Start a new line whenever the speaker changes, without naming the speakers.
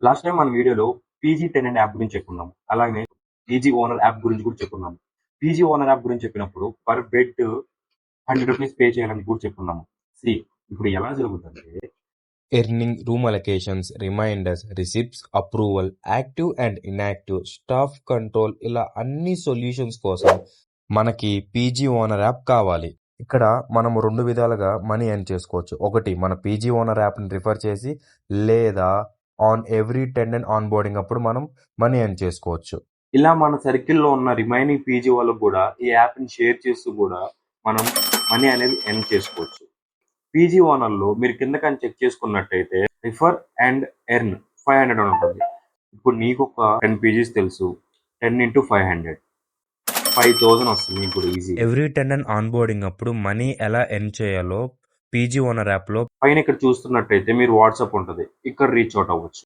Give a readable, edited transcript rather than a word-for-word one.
Last time మన వీడియోలో PG tenant app గురించి చెప్పుకున్నాం. అలాగే పీజీ ఓనర్ యాప్ గురించి కూడా చెప్పుకున్నాం. పీజీ ఓనర్ యాప్ గురించి చెప్పినప్పుడు పర్ బెడ్ ₹100 పే చేయాలని కూడా చెప్పుకున్నాము. ఇప్పుడు ఎలా జరుగుతుందంటే
earning, room allocations, reminders, receipts, approval, active and inactive, staff control ఇలా అన్ని సొల్యూషన్స్ కోసం మనకి పీజీ ఓనర్ యాప్ కావాలి. ఇక్కడ మనము 2 విధాలుగా మనీ ఎర్న్ చేసుకోవచ్చు. ఒకటి మన పీజీ ఓనర్ యాప్ని రిఫర్ చేసి, లేదా on every tenant on boarding అప్పుడు మనం మనీ ఎర్న్ చేసుకోవచ్చు.
ఇలా మన సర్కిల్లో ఉన్న రిమైనింగ్ పీజీ వాళ్ళకు కూడా ఈ యాప్ని షేర్ చేస్తూ కూడా మనం మనీ అనేది ఎర్న్ చేసుకోవచ్చు. పీజీ ఓనర్లో మీరు కింద కానీ చెక్ చేసుకున్నట్టయితే రిఫర్ అండ్ ఎర్న్ 500 అని ఉంటుంది. ఇప్పుడు నీకు ఒక 10 పీజీస్ తెలుసు, 10 into 500 5,000 వస్తుంది మీకు కూడా easy.
Every tenant on boarding అప్పుడు మనీ ఎలా ఎర్న్ చేయాలో పీజీ ఓనర్ యాప్లో
పైన ఇక్కడ చూస్తున్నట్టయితే మీరు వాట్సాప్ ఉంటుంది, ఇక్కడ రీచ్ అవుట్ అవ్వచ్చు.